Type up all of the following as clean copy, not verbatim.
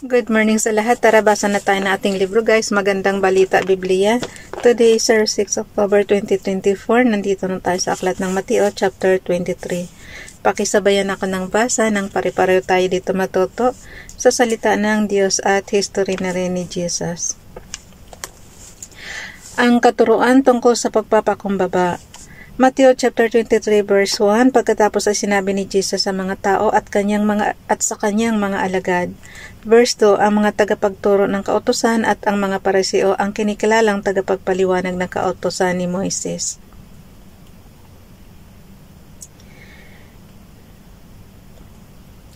Good morning sa lahat. Tara, basa na tayo na ating libro guys. Magandang Balita Biblia. Today is 6 October 2024. Nandito na tayo sa Aklat ng Mateo, chapter 23. Pakisabayan ako ng basa nang pare-pareho tayo dito matuto sa salita ng Diyos at history na rin ni Jesus. Ang katuruan tungkol sa pagpapakumbaba. Mateo chapter 23 verse 1, pagkatapos ay sinabi ni Jesus sa mga tao at sa kanyang mga alagad. Verse 2, ang mga tagapagturo ng kautusan at ang mga pariseo ang kinikilalang tagapagpaliwanag ng kautusan ni Moises.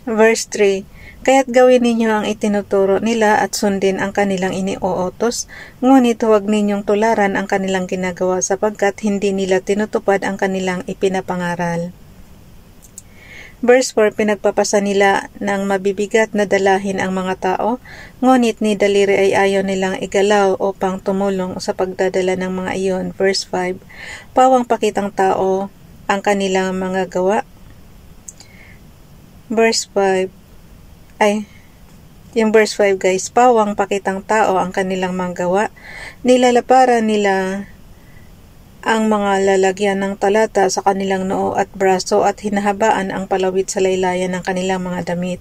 Verse 3, kaya't gawin ninyo ang itinuturo nila at sundin ang kanilang iniuutos, ngunit huwag ninyong tularan ang kanilang ginagawa sapagkat hindi nila tinutupad ang kanilang ipinapangaral. Verse 4, pinagpapasa nila ng mabibigat na dalahin ang mga tao, ngunit ni daliri ay ayaw nilang igalaw upang tumulong sa pagdadala ng mga iyon. Verse 5, pawang pakitang tao ang kanilang mga gawa. Verse 5 guys, pawang pakitang tao ang kanilang mga gawa, nilalaparan nila ang mga lalagyan ng talata sa kanilang noo at braso at hinahabaan ang palawit sa laylayan ng kanilang mga damit.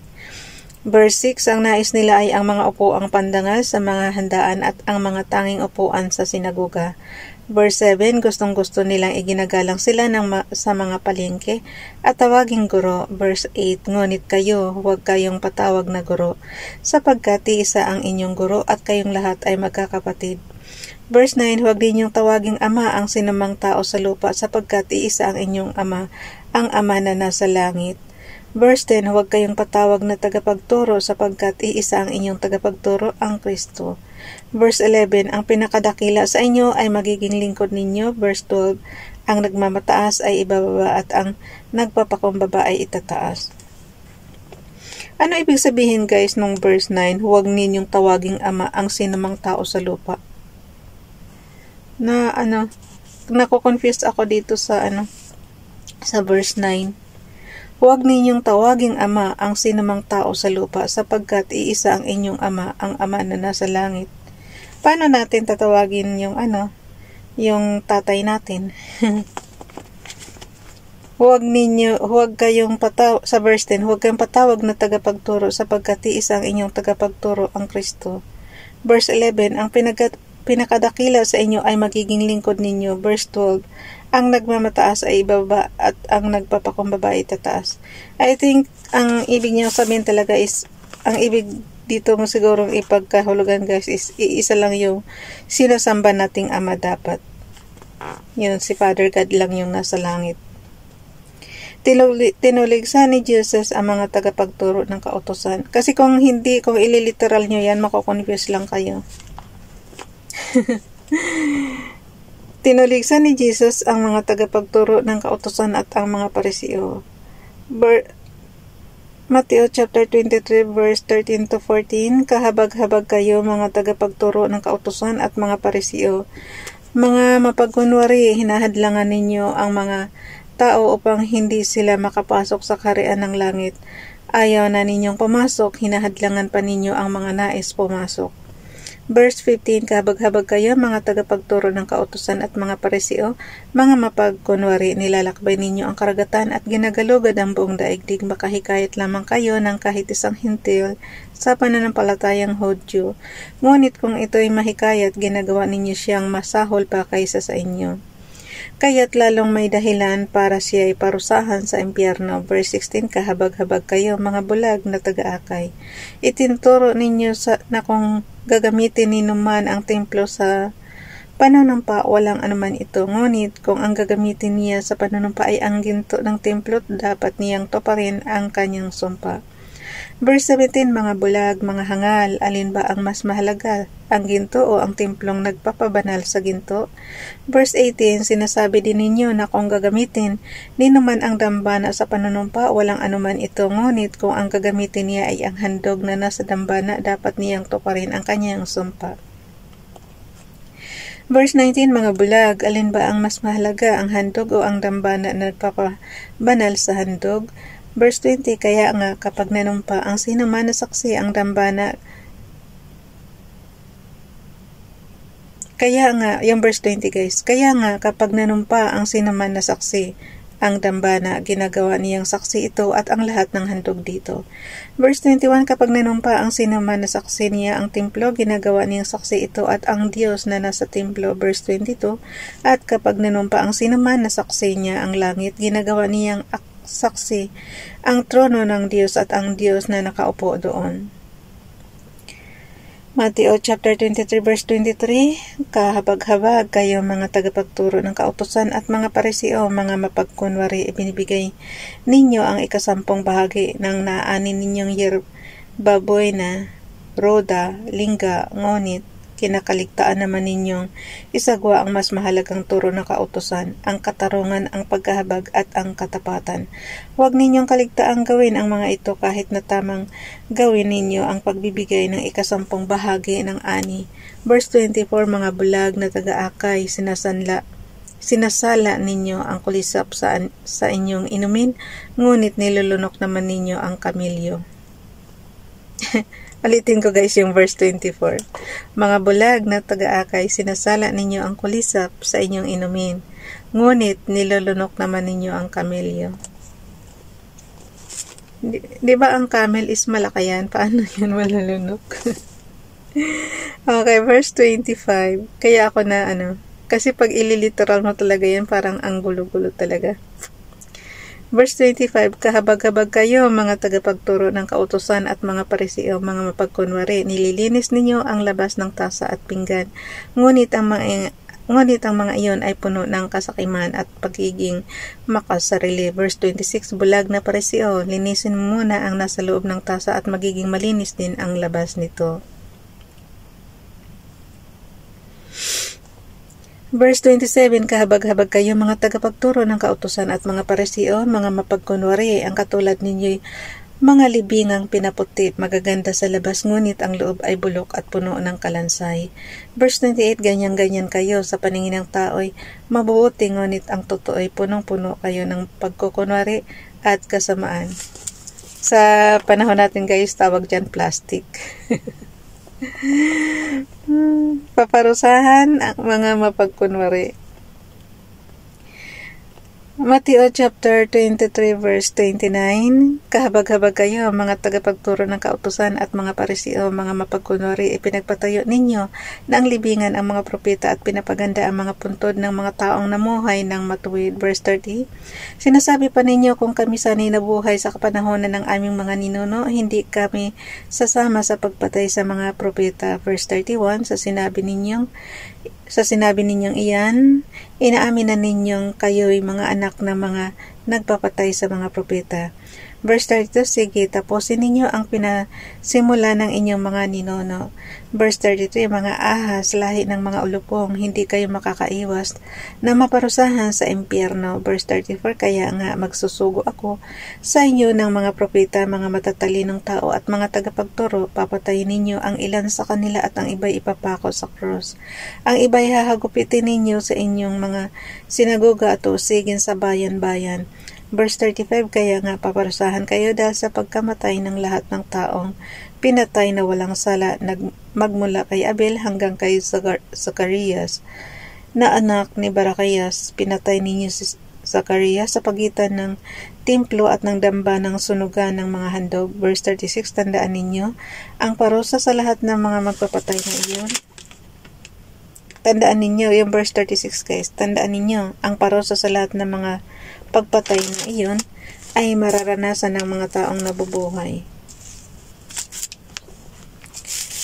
Verse 6, ang nais nila ay ang mga upuang pandangal sa mga handaan at ang mga tanging upuan sa sinagoga. Verse 7, gustong-gusto nilang iginagalang sila sa mga palengke at tawaging guro. Verse 8, ngunit kayo, huwag kayong patawag na guro, sapagkat iisa ang inyong guro at kayong lahat ay magkakapatid. Verse 9, huwag ninyong tawaging ama ang sinumang tao sa lupa, sapagkat iisa ang inyong ama, ang ama na nasa langit. Verse 10, huwag kayong patawag na tagapagturo, sapagkat iisa ang inyong tagapagturo, ang Kristo. Verse 11, ang pinakadakila sa inyo ay magiging lingkod ninyo. Verse 12, ang nagmamataas ay ibababa at ang nagpapakumbaba ay itataas. Ano ibig sabihin guys nung verse 9, huwag ninyong tawaging ama ang sinumang tao sa lupa? Nako-confuse ako dito sa verse 9. Huwag ninyong tawaging ama ang sinumang tao sa lupa, sapagkat iisa ang inyong ama, ang ama na nasa langit. Paano natin tatawagin yung tatay natin? Sa verse 10, huwag kayong patawag na tagapagturo, sapagkat iisa ang inyong tagapagturo, ang Kristo. Verse 11, ang pinakadakila sa inyo ay magiging lingkod ninyo. Verse 12, ang nagmamataas ay ibaba at ang nagpapakumbaba ay tataas. I think ang ibig niyo sabihin talaga is, ang ibig dito mo sigurong ipagkahulugan guys is iisa lang yung sinasamba nating ama dapat. Yun, si Father God lang yung nasa langit. Tinuligsa ni Jesus ang mga tagapagturo ng kautusan. Kasi kung ililiteral nyo yan, makukonfuse lang kayo. Tinuligsa ni Jesus ang mga tagapagturo ng kautusan at ang mga pariseo. Mateo chapter 23 verse 13 to 14, kahabag-habag kayo mga tagapagturo ng kautusan at mga pariseo. Mga mapagkunwari, hinahadlangan ninyo ang mga tao upang hindi sila makapasok sa kaharian ng langit. Ayaw na ninyong pumasok, hinahadlangan pa ninyo ang mga nais pumasok. Verse 15, kahabag-habag kayo mga tagapagturo ng kautusan at mga pariseo, mga mapagkunwari, nilalakbay ninyo ang karagatan at ginagalugad ang buong daigdig, makahikayat lamang kayo ng kahit isang hintil sa pananampalatayang Hudyo. Ngunit kung ito'y mahikayat, ginagawa ninyo siyang masahol pa kaysa sa inyo. Kaya't lalong may dahilan para siya ay parusahan sa impyerno. Verse 16, kahabag-habag kayo mga bulag na taga-akay. Itinuturo ninyo na kung gagamitin ninuman ang templo sa panunumpa, walang anuman ito. Ngunit kung ang gagamitin niya sa panunumpa ay ang ginto ng templo, dapat niyang tuparin ang kanyang sumpa. Verse 17, mga bulag, mga hangal, alin ba ang mas mahalaga, ang ginto o ang templong nagpapabanal sa ginto? Verse 18, sinasabi din ninyo na kung gagamitin ninuman ang dambana sa panunumpa, walang anuman ito. Ngunit kung ang gagamitin niya ay ang handog na nasa dambana, dapat niyang tuparin ang kanyang sumpa. Verse 19, mga bulag, alin ba ang mas mahalaga, ang handog o ang dambana na nagpapabanal sa handog? Verse 20, kaya nga kapag nanumpa ang sino man na saksi ang dambana Kaya nga, yung verse 20 guys, kaya nga kapag nanumpa ang sinuman na saksi ang dambana, ginagawa niyang saksi ito at ang lahat ng handog dito. Verse 21, kapag nanumpa ang sinuman na saksi niya ang templo, ginagawa niyang saksi ito at ang Diyos na nasa templo. Verse 22, at kapag nanumpa ang sinuman na saksi niya ang langit, ginagawa niyang saksi ang trono ng Diyos at ang Diyos na nakaupo doon. Mateo chapter 23 verse 23, kahabag-habag kayo mga tagapagturo ng kautusan at mga pariseo, mga mapagkunwari, ibinibigay ninyo ang ikasampung bahagi ng naanin ninyong baboy na roda, lingga, ngunit kinakaligtaan naman ninyong isagwa ang mas mahalagang turo ng kautusan, ang katarungan, ang pagkahabag at ang katapatan. Huwag ninyong kaligtaang gawin ang mga ito kahit na tamang gawin ninyo ang pagbibigay ng ikasampung bahagi ng ani. Verse 24, mga bulag na taga-akay, sinasala ninyo ang kulisap sa inyong inumin, ngunit nilulunok naman ninyo ang kamilyo. Ulitin ko guys yung verse 24. Mga bulag na taga-akay, sinasala ninyo ang kulisap sa inyong inumin, ngunit nilulunok naman ninyo ang kamelyo. Di ba ang camel is malakayan? Paano yun malulunok? Okay, verse 25. Kaya ako na kasi pag ililiteral mo talaga yan, parang ang gulo-gulo talaga. Verse 25, kahabag-habag kayo mga tagapagturo ng kautusan at mga pariseo, mga mapagkunwari, nililinis ninyo ang labas ng tasa at pinggan, ngunit ang mga iyon ay puno ng kasakiman at pagiging makasarili. Verse 26, bulag na pariseo, linisin mo muna ang nasa loob ng tasa at magiging malinis din ang labas nito. Verse 27, kahabag-habag kayo mga tagapagturo ng kautusan at mga pariseo, mga mapagkunwari, ang katulad ninyo'y mga libingang pinaputi, magaganda sa labas, ngunit ang loob ay bulok at puno ng kalansay. Verse 28, ganyan-ganyan kayo sa paningin ng tao'y mabubuti, ngunit ang totoo ay punong-puno kayo ng pagkukunwari at kasamaan. Sa panahon natin guys, tawag dyan plastic. Paparusahan ang mga mapagkunwari. Mateo chapter 23 verse 29, kahabag-habag kayo mga tagapagturo ng kautusan at mga pariseo, mga mapagkunwari, ipinagpatayo ninyo na ang libingan ang mga propeta at pinapaganda ang mga puntod ng mga taong namuhay ng matuwid. Verse 30, sinasabi pa ninyo kung kami sana'y nabuhay sa kapanahonan ng aming mga ninuno, hindi kami sasama sa pagpatay sa mga propeta. Verse 31, sa sinabi ninyong iyan, inaamin na ninyong kayo'y mga anak na mga nagpapatay sa mga propeta. Verse 32, sige, tapusin ninyo ang pinasimula ng inyong mga ninuno. Verse 33, mga ahas, lahi ng mga ulupong, hindi kayo makakaiwas na maparusahan sa impyerno. Verse 34, kaya nga magsusugo ako sa inyo ng mga propeta, mga matatalinong tao at mga tagapagturo, papatayin ninyo ang ilan sa kanila at ang iba'y ipapako sa krus. Ang iba'y hahagupitin ninyo sa inyong mga sinagoga at usigin sa bayan-bayan. Verse 35, kaya nga paparusahan kayo dahil sa pagkamatay ng lahat ng taong pinatay na walang sala, magmula kay Abel hanggang kay Zacarias na anak ni Barakias. Pinatay ninyo si Zacarias sa pagitan ng templo at ng damba ng sunugan ng mga handog. Verse 36, tandaan ninyo ang parusa sa lahat ng mga magpapatay na iyon. Tandaan ninyo, yung verse 36 guys, tandaan ninyo ang parusa sa lahat ng mga pagpatay na iyon ay mararanasan ng mga taong nabubuhay.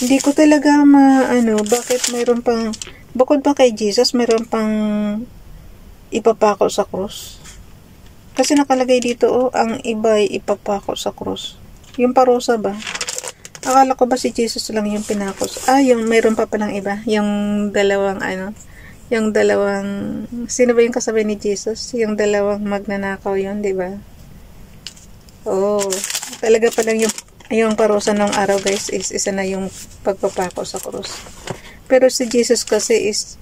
Hindi ko talaga bakit mayroon pang, bukod pa kay Jesus, mayroon pang ipapako sa krus. Kasi nakalagay dito, ang iba'y ipapako sa krus. Yung parusa ba? Akala ko ba si Jesus lang yung pinakos? Yung mayroon pa palang iba. Yung dalawang sino ba yung kasabay ni Jesus? Yung dalawang magnanakaw yun, di ba? Talaga palang yung parusa ng araw guys is isa na yung pagpapako sa krus. Pero si Jesus kasi is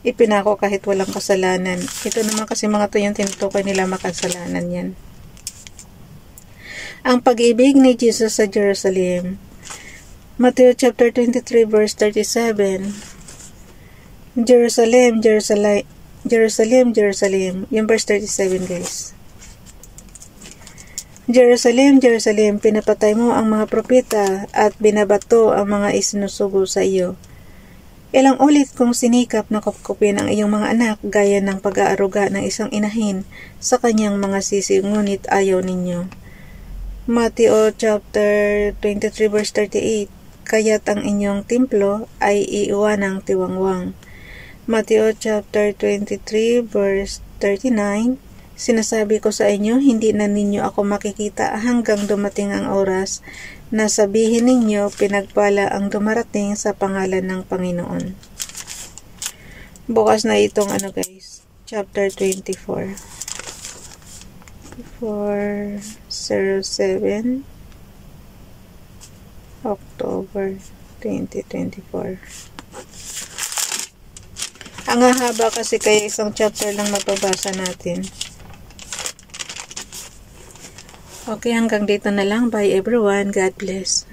ipinako kahit walang kasalanan. Ito naman kasi mga to yung tinutukoy nila makasalanan yan. Ang pag-ibig ni Jesus sa Jerusalem. Matthew chapter 23 verse 37. Jerusalem, Jerusalem, Jerusalem, Jerusalem. Yung verse 37, guys. Jerusalem, Jerusalem, pinapatay mo ang mga propeta at binabato ang mga isinusugo sa iyo. Ilang ulit kong sinikap na kupkupin ang iyong mga anak gaya ng pag-aaruga ng isang inahin sa kanyang mga sisi, ngunit ayaw ninyo. Mateo chapter 23 verse 38. Kaya't ang inyong templo ay iiwanang tiwangwang. Mateo chapter 23 verse 39. Sinasabi ko sa inyo, hindi na ninyo ako makikita hanggang dumating ang oras na sabihin ninyo, pinagpala ang dumarating sa pangalan ng Panginoon. Bukas na itong guys, chapter 24. 407 October 2024. Ang haba kasi kaya isang chapter lang mababasa natin. Okay, hanggang dito na lang. Bye everyone. God bless.